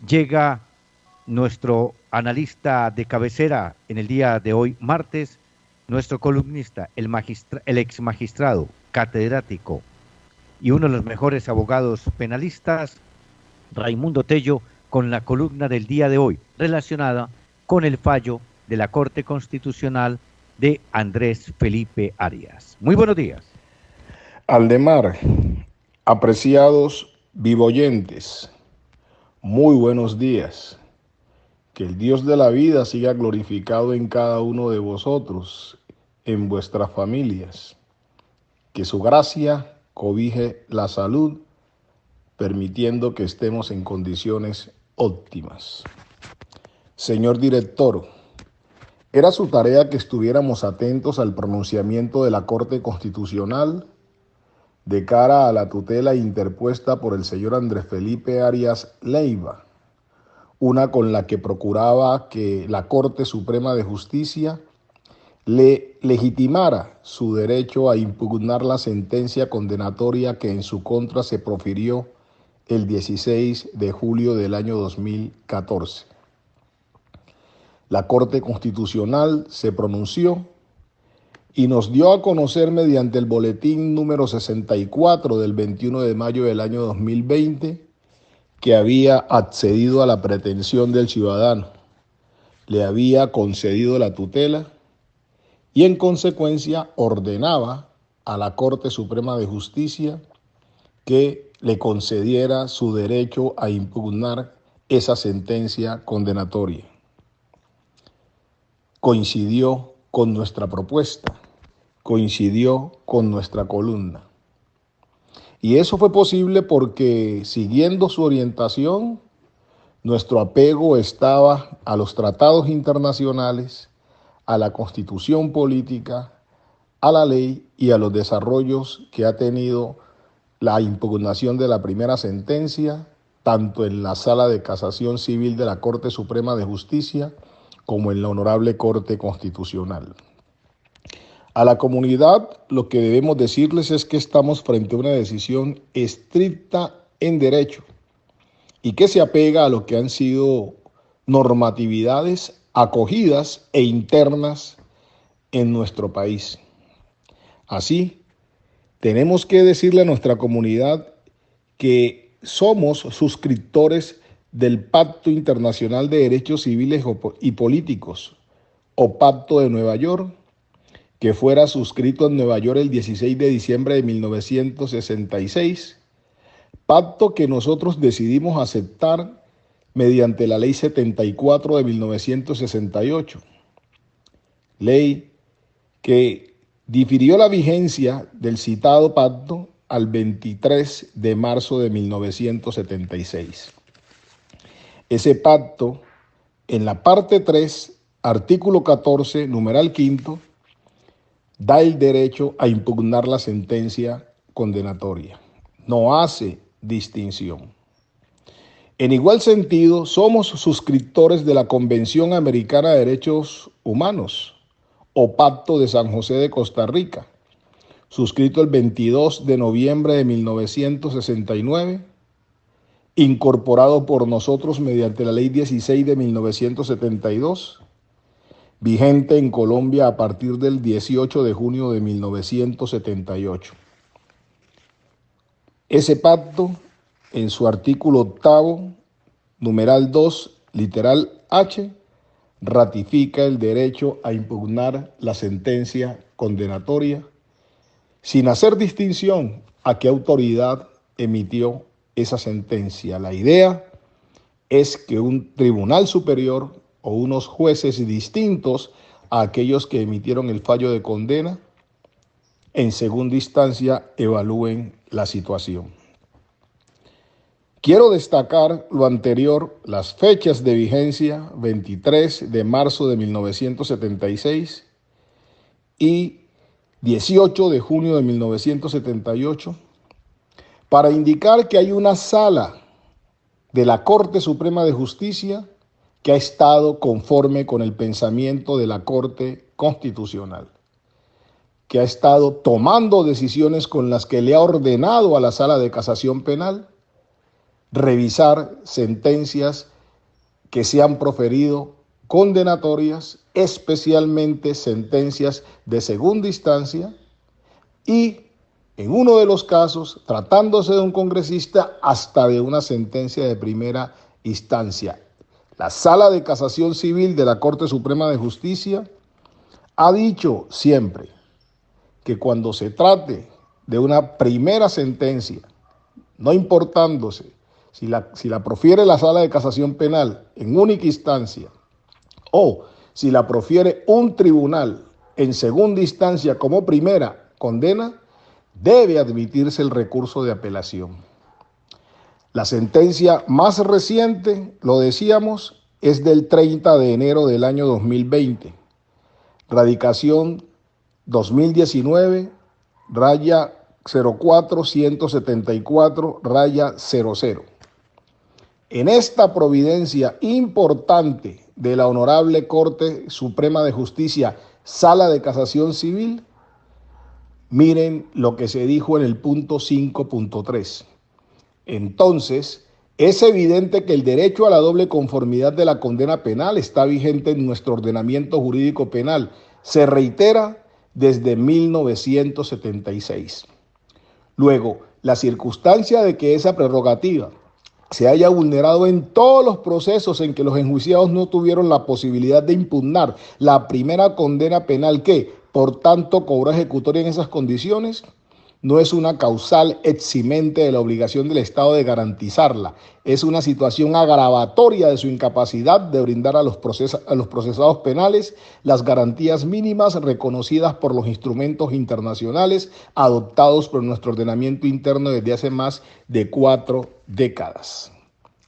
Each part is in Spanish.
Llega nuestro analista de cabecera en el día de hoy, martes, nuestro columnista, el ex magistrado, catedrático y uno de los mejores abogados penalistas, Raimundo Tello, con la columna del día de hoy relacionada con el fallo de la Corte Constitucional de Andrés Felipe Arias. Muy buenos días. Aldemar, apreciados vivoyentes, muy buenos días. Que el Dios de la vida siga glorificado en cada uno de vosotros, en vuestras familias. Que su gracia cobije la salud, permitiendo que estemos en condiciones óptimas. Señor director, era su tarea que estuviéramos atentos al pronunciamiento de la Corte Constitucional de cara a la tutela interpuesta por el señor Andrés Felipe Arias Leiva, una con la que procuraba que la Corte Suprema de Justicia le legitimara su derecho a impugnar la sentencia condenatoria que en su contra se profirió el 16 de julio del año 2014. La Corte Constitucional se pronunció y nos dio a conocer mediante el boletín número 64 del 21 de mayo del año 2020 que había accedido a la pretensión del ciudadano, le había concedido la tutela y en consecuencia ordenaba a la Corte Suprema de Justicia que le concediera su derecho a impugnar esa sentencia condenatoria. Coincidió con nuestra propuesta, coincidió con nuestra columna. Y eso fue posible porque, siguiendo su orientación, nuestro apego estaba a los tratados internacionales, a la constitución política, a la ley y a los desarrollos que ha tenido la impugnación de la primera sentencia, tanto en la Sala de Casación Civil de la Corte Suprema de Justicia como en la Honorable Corte Constitucional. A la comunidad lo que debemos decirles es que estamos frente a una decisión estricta en derecho y que se apega a lo que han sido normatividades acogidas e internas en nuestro país. Así, tenemos que decirle a nuestra comunidad que somos suscriptores del Pacto Internacional de Derechos Civiles y Políticos, o Pacto de Nueva York, que fuera suscrito en Nueva York el 16 de diciembre de 1966, pacto que nosotros decidimos aceptar mediante la Ley 74 de 1968, ley que difirió la vigencia del citado pacto al 23 de marzo de 1976. Ese pacto, en la parte 3, artículo 14, numeral quinto, da el derecho a impugnar la sentencia condenatoria. No hace distinción. En igual sentido, somos suscriptores de la Convención Americana de Derechos Humanos, o Pacto de San José de Costa Rica, suscrito el 22 de noviembre de 1969, incorporado por nosotros mediante la Ley 16 de 1972, vigente en Colombia a partir del 18 de junio de 1978. Ese pacto, en su artículo 8, numeral 2, literal H, ratifica el derecho a impugnar la sentencia condenatoria sin hacer distinción a qué autoridad emitió esa sentencia. La idea es que un tribunal superior o unos jueces distintos a aquellos que emitieron el fallo de condena, en segunda instancia evalúen la situación. Quiero destacar lo anterior, las fechas de vigencia, 23 de marzo de 1976 y 18 de junio de 1978, para indicar que hay una sala de la Corte Suprema de Justicia que ha estado conforme con el pensamiento de la Corte Constitucional, que ha estado tomando decisiones con las que le ha ordenado a la Sala de Casación Penal revisar sentencias que se han proferido condenatorias, especialmente sentencias de segunda instancia y, en uno de los casos, tratándose de un congresista, hasta de una sentencia de primera instancia. La Sala de Casación Civil de la Corte Suprema de Justicia ha dicho siempre que cuando se trate de una primera sentencia, no importándose si la profiere la Sala de Casación Penal en única instancia o si la profiere un tribunal en segunda instancia como primera condena, debe admitirse el recurso de apelación. La sentencia más reciente, lo decíamos, es del 30 de enero del año 2020. Radicación 2019, raya 04174, raya 00. En esta providencia importante de la Honorable Corte Suprema de Justicia, Sala de Casación Civil, miren lo que se dijo en el punto 5.3. Entonces, es evidente que el derecho a la doble conformidad de la condena penal está vigente en nuestro ordenamiento jurídico penal. Se reitera desde 1976. Luego, la circunstancia de que esa prerrogativa se haya vulnerado en todos los procesos en que los enjuiciados no tuvieron la posibilidad de impugnar la primera condena penal que, por tanto, cobró ejecutoria en esas condiciones, no es una causal eximente de la obligación del Estado de garantizarla. Es una situación agravatoria de su incapacidad de brindar a los procesados penales las garantías mínimas reconocidas por los instrumentos internacionales adoptados por nuestro ordenamiento interno desde hace más de 4 décadas.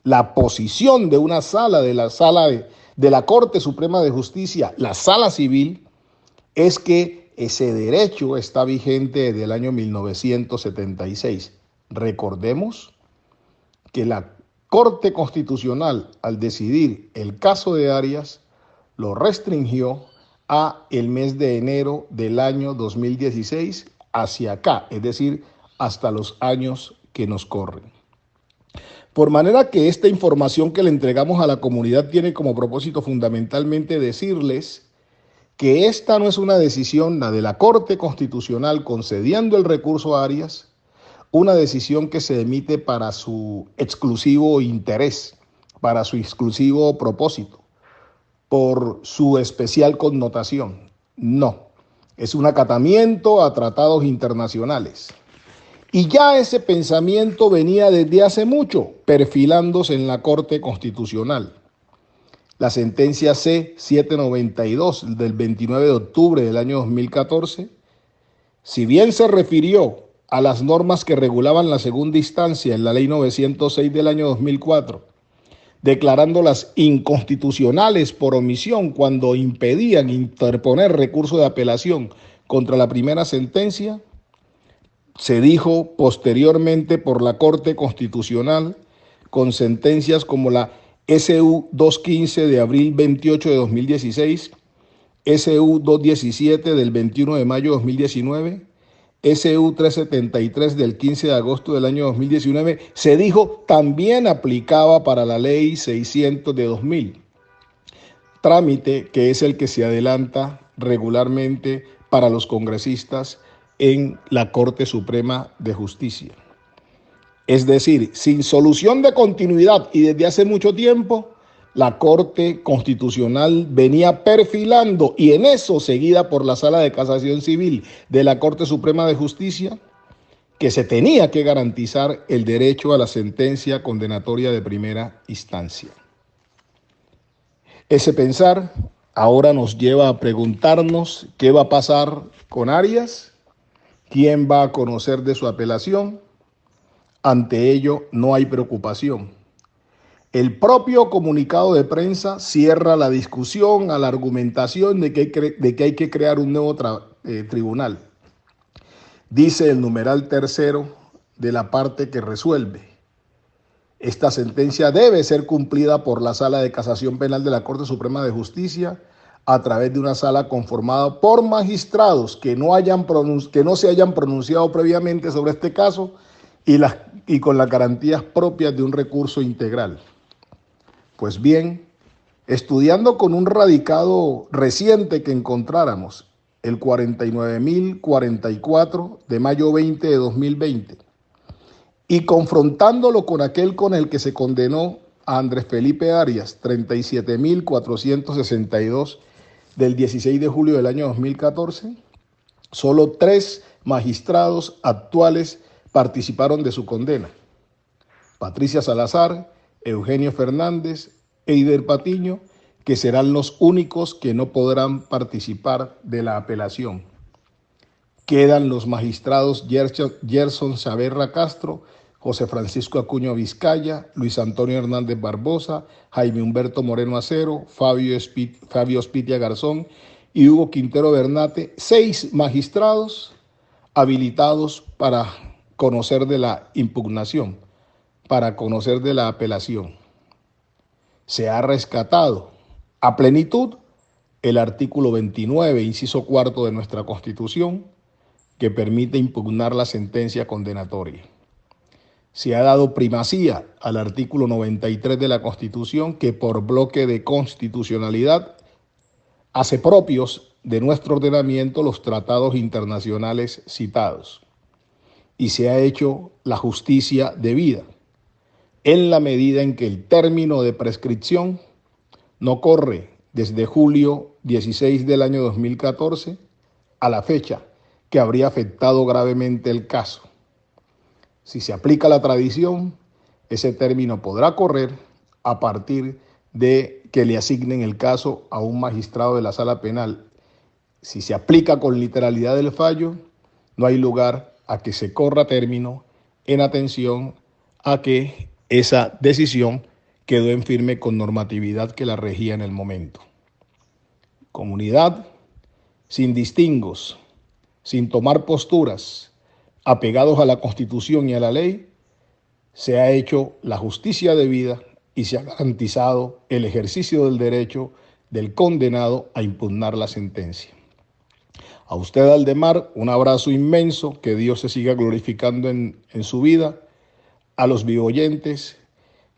La posición de una sala de la Corte Suprema de Justicia, la Sala Civil, es que ese derecho está vigente desde el año 1976. Recordemos que la Corte Constitucional, al decidir el caso de Arias, lo restringió a el mes de enero del año 2016 hacia acá, es decir, hasta los años que nos corren. Por manera que esta información que le entregamos a la comunidad tiene como propósito fundamentalmente decirles que esta no es una decisión, la de la Corte Constitucional concediendo el recurso a Arias, una decisión que se emite para su exclusivo interés, para su exclusivo propósito, por su especial connotación. No, es un acatamiento a tratados internacionales. Y ya ese pensamiento venía desde hace mucho, perfilándose en la Corte Constitucional. La sentencia C-792 del 29 de octubre del año 2014, si bien se refirió a las normas que regulaban la segunda instancia en la Ley 906 del año 2004, declarándolas inconstitucionales por omisión cuando impedían interponer recurso de apelación contra la primera sentencia, se dijo posteriormente por la Corte Constitucional con sentencias como la SU 215 de abril 28 de 2016, SU 217 del 21 de mayo de 2019, SU 373 del 15 de agosto del año 2019, se dijo también aplicaba para la Ley 600 de 2000, trámite que es el que se adelanta regularmente para los congresistas en la Corte Suprema de Justicia. Es decir, sin solución de continuidad y desde hace mucho tiempo, la Corte Constitucional venía perfilando, y en eso seguida por la Sala de Casación Civil de la Corte Suprema de Justicia, que se tenía que garantizar el derecho a la sentencia condenatoria de primera instancia. Ese pensar ahora nos lleva a preguntarnos qué va a pasar con Arias, quién va a conocer de su apelación. Ante ello no hay preocupación. El propio comunicado de prensa cierra la discusión a la argumentación de que hay que crear un nuevo tribunal. Dice el numeral tercero de la parte que resuelve: esta sentencia debe ser cumplida por la Sala de Casación Penal de la Corte Suprema de Justicia a través de una sala conformada por magistrados que no se hayan pronunciado previamente sobre este caso y las y con las garantías propias de un recurso integral. Pues bien, estudiando con un radicado reciente que encontráramos, el 49.044 de mayo 20 de 2020, y confrontándolo con aquel con el que se condenó a Andrés Felipe Arias, 37.462 del 16 de julio del año 2014, solo 3 magistrados actuales participaron de su condena: Patricia Salazar, Eugenio Fernández, Eider Patiño, que serán los únicos que no podrán participar de la apelación. Quedan los magistrados Gerson Saavedra Castro, José Francisco Acuña Vizcaya, Luis Antonio Hernández Barbosa, Jaime Humberto Moreno Acero, Fabio Spitia Garzón y Hugo Quintero Bernate, 6 magistrados habilitados para conocer de la impugnación, para conocer de la apelación. Se ha rescatado a plenitud el artículo 29, inciso cuarto de nuestra Constitución, que permite impugnar la sentencia condenatoria. Se ha dado primacía al artículo 93 de la Constitución, que por bloque de constitucionalidad hace propios de nuestro ordenamiento los tratados internacionales citados. Y se ha hecho la justicia debida, en la medida en que el término de prescripción no corre desde julio 16 del año 2014 a la fecha que habría afectado gravemente el caso. Si se aplica la tradición, ese término podrá correr a partir de que le asignen el caso a un magistrado de la sala penal. Si se aplica con literalidad del fallo, no hay lugar a que se corra término en atención a que esa decisión quedó en firme con normatividad que la regía en el momento. Comunidad, sin distingos, sin tomar posturas, apegados a la Constitución y a la ley, se ha hecho la justicia debida y se ha garantizado el ejercicio del derecho del condenado a impugnar la sentencia. A usted, Aldemar, un abrazo inmenso, que Dios se siga glorificando en su vida. A los vivoyentes,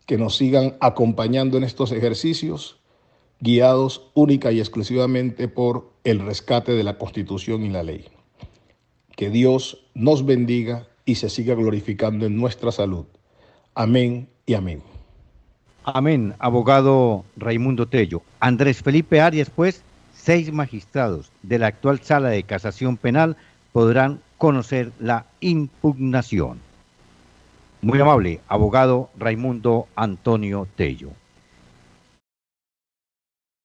que nos sigan acompañando en estos ejercicios, guiados única y exclusivamente por el rescate de la Constitución y la ley. Que Dios nos bendiga y se siga glorificando en nuestra salud. Amén y amén. Amén, abogado Raimundo Tello. Andrés Felipe Arias, pues, 6 magistrados de la actual Sala de Casación Penal podrán conocer la impugnación. Muy amable, abogado Raimundo Antonio Tello.